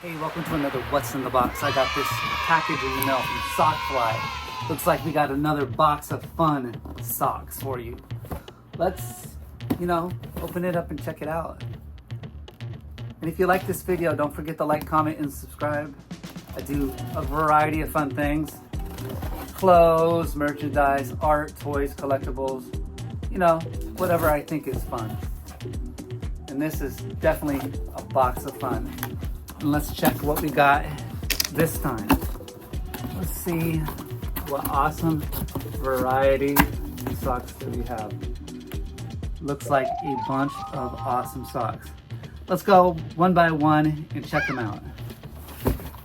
Hey, welcome to another What's in the Box. I got this package in the mail from Sockfly. Looks like we got another box of fun socks for you. Let's, open it up and check it out. And if you like this video, don't forget to like, comment, and subscribe. I do a variety of fun things. Clothes, merchandise, art, toys, collectibles. Whatever I think is fun. And this is definitely a box of fun. And let's check what we got this time. Let's see what awesome variety of socks that we have. Looks like a bunch of awesome socks. Let's go one by one and check them out.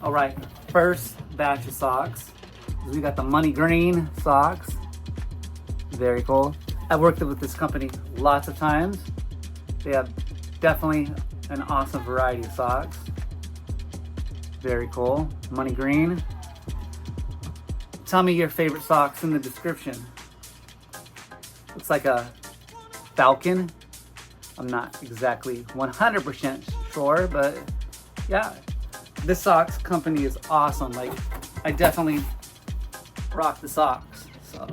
All right, first batch of socks. We got the money green socks. Very cool. I've worked with this company lots of times. They have definitely an awesome variety of socks. Very cool. Money green. Tell me your favorite socks in the description. Looks like a falcon. I'm not exactly 100% sure, but yeah. This socks company is awesome. Like, I definitely rock the socks. So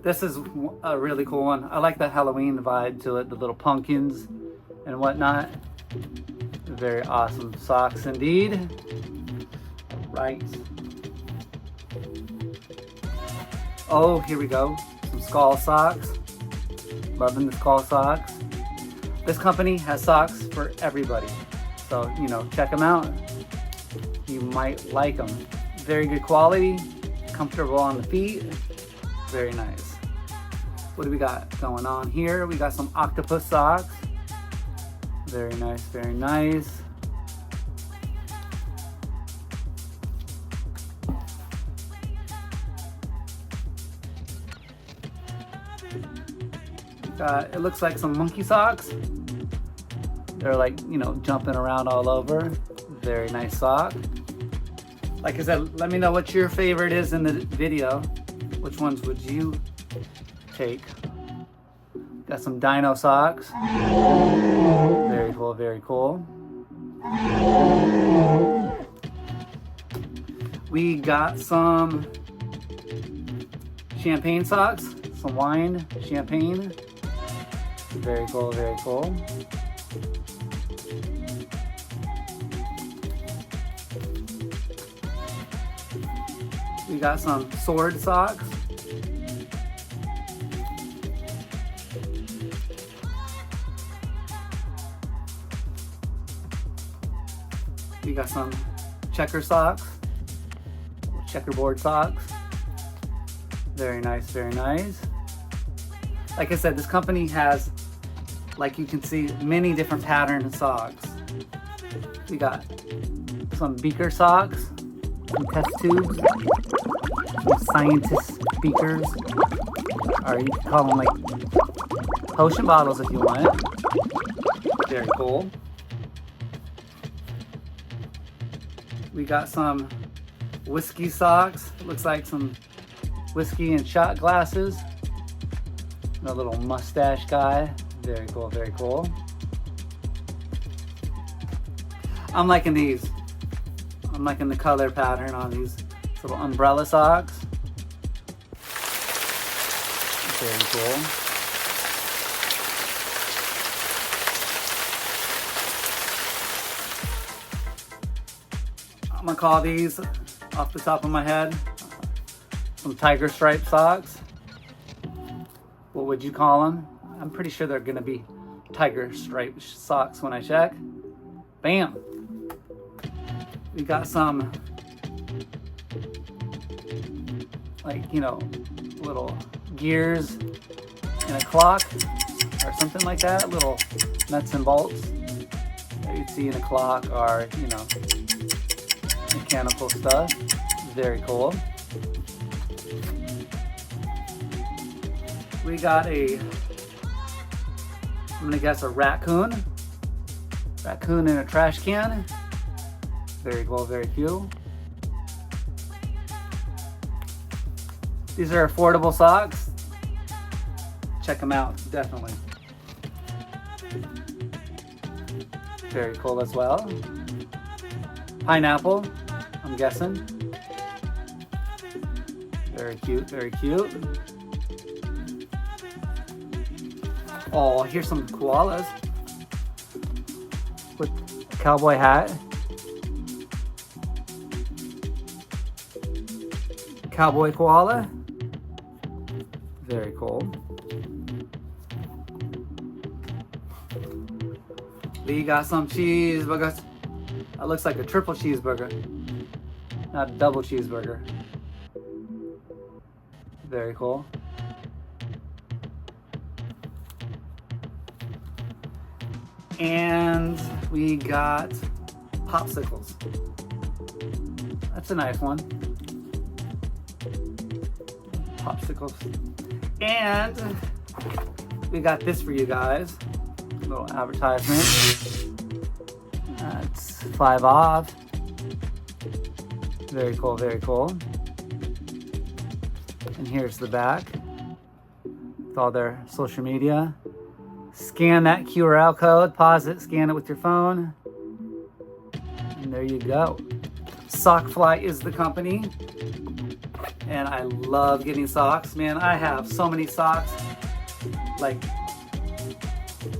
this is a really cool one. I like the Halloween vibe to it, the little pumpkins and whatnot. Very awesome socks indeed. Right. Oh, here we go. Some skull socks. Loving the skull socks. This company has socks for everybody. So, check them out. You might like them. Very good quality. Comfortable on the feet. Very nice. What do we got going on here? We got some octopus socks. Very nice, very nice. It looks like some monkey socks. They're like, jumping around all over. Very nice sock. Like I said, let me know what your favorite is in the video. Which ones would you take? Got some dino socks. Very cool, very cool. We got some champagne socks, some wine, champagne. Very cool, very cool. We got some sword socks. We got some checker socks, checkerboard socks. Very nice, very nice. Like I said, this company has, like you can see, many different pattern of socks. We got some beaker socks, some test tubes, some scientist beakers, or you can call them like potion bottles if you want. Very cool. We got some whiskey socks. It looks like some whiskey and shot glasses. A little mustache guy. Very cool, very cool. I'm liking these. I'm liking the color pattern on these little umbrella socks. Very cool. I'm gonna call these, off the top of my head, some tiger stripe socks. What would you call them? I'm pretty sure they're gonna be tiger stripe socks when I check. Bam! We got some, little gears in a clock or something like that. Little nuts and bolts that you'd see in a clock or, mechanical stuff. Very cool. We got I'm gonna guess a raccoon in a trash can. Very cool, very cool. These are affordable socks. Check them out, definitely. Very cool as well. Pineapple, I'm guessing. Very cute, very cute. Oh, here's some koalas with a cowboy hat. Cowboy koala. Very cool. Lee got some cheeseburgers. That looks like a triple cheeseburger, not a double cheeseburger. Very cool. And we got popsicles. That's a nice one. Popsicles. And we got this for you guys. A little advertisement. That's 5 off. Very cool, very cool. And here's the back with all their social media. Scan that QR code, pause it, scan it with your phone, and there you go. Sockfly is the company, and I love getting socks. Man, I have so many socks. Like,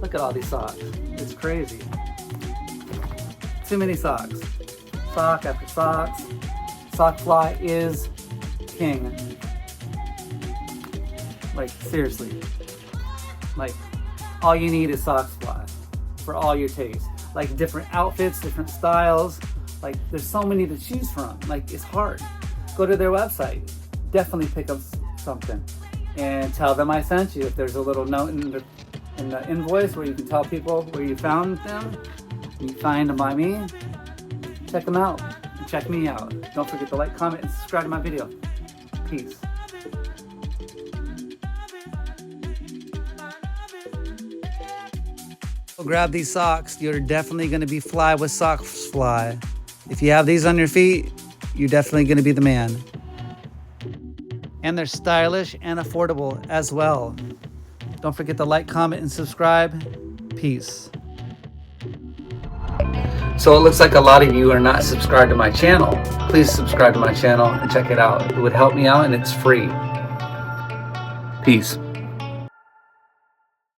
look at all these socks. It's crazy. Too many socks. Sock after socks. Sockfly is king. Like, seriously. Like, all you need is Sockfly for all your tastes. Like, different outfits, different styles. Like, there's so many to choose from. Like, it's hard. Go to their website. Definitely pick up something and tell them I sent you. If there's a little note in the invoice where you can tell people where you found them, you find them by me, check them out and check me out. Don't forget to like, comment, and subscribe to my video. Peace. Grab these socks. You're definitely going to be fly with Sockfly. If you have these on your feet, you're definitely going to be the man. And they're stylish and affordable as well. Don't forget to like, comment, and subscribe. Peace. So it looks like a lot of you are not subscribed to my channel. Please subscribe to my channel and check it out. It would help me out, and it's free. Peace.